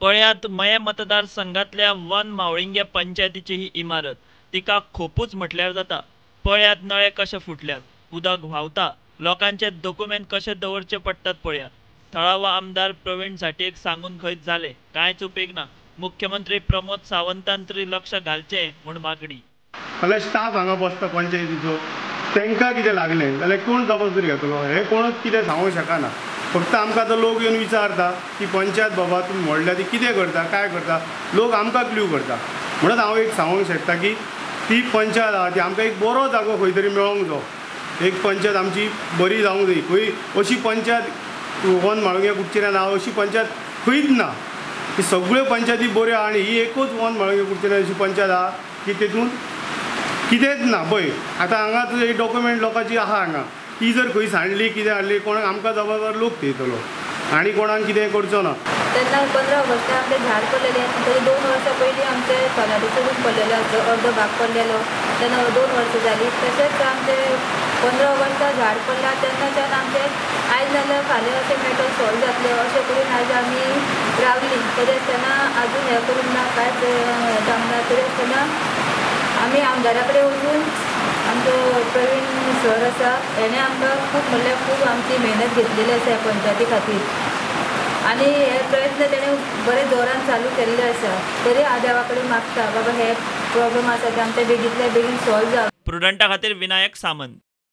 पळयात मये मतदारसंघातल्या वन मावळिंगे पंचायतीची ही इमारत तिका खोपूच म्हटल्यार जाता। पळयात नळे कशे फुटल्यात, उदक व्हांवता, लोकांचे डॉक्युमेंट कशे दवरचे पडटात पळयात। थळावो आमदार प्रवीण साठेक सांगून खंयच जालें, कांयच उपेग ना। मुख्यमंत्री प्रमोद सावंतान तरी लक्ष घालचें म्हूण मागणी। जाल्यार स्टाफ हांगा बसता पंचायतीचो, तांकां कितें लागलें जाल्यार कोण जबाबदारी घेतलो हें कोणूच कितें सांगूंक शकना। फक्त आमकां आतां लोक येवन विचारता की पंचायत बाबा तुमी व्हडल्या ती कितें करता काय करता, लोक आमकां क्ल्यू करता। म्हणून हांव एक सांगूंक शकता की ती पंचायत आहा ती आमकां एक बरो जागो खंय तरी मेळोंक जायो। एक पंचायत आमची बरी जावंक जाय, खंय अशी पंचायत वन माळुंगे कुडचिऱ्यान ना अशी पंचायत खंयच ना। ही सगळ्यो पंचायती बऱ्यो आहा आनी ही एकूच वन माळुंगे कुडचिऱ्यान अशी पंचायत आहा की तेतून कितेंच ना। पळय आतां हांगा तुजे डॉक्युमेंट लोकांची आहा हांगा, ती जर खंय सांडली कितें हाडली कोणाक आमकां जबाबदार लोक थेयतलो आनी कोणाक कितें करचो ना। तेन्ना 15 ऑगस्ट आमचे झाड पडलेले तरी 2 वर्सां पयलीं आमचे सोलारीचो रूम पडलेलो अर्दो भाग पडलेलो, तेन्ना 2 वर्सां जालीं। तशेंच आमचे 15 ऑगस्टा झाड पडला तेन्नाच्यान आमचे आयज नाल्यार फाल्यां अशें मॅटर सॉल्व जातले अशें करून आयज आमी रावलीं। तरी आसतना आजून हें करून ना कांयच जावना। तरी आसतना आमी आमदारा कडेन वचून आमचो प्रवीण सर आसा हेणें आमकां खूब म्हणल्यार खूब आमची मेहनत घेतलेली आसा ह्या पंचायती खातीर आनी हे प्रयत्न तेणें बरे जोरान चालू केल्ले आसा। तरी हांव देवा कडेन मागता बाबा हे प्रॉब्लम आसा ते आमचे बेगींतल्या बेगीन सॉल्व जावं। प्रुडंटा खातीर विनायक सामंत।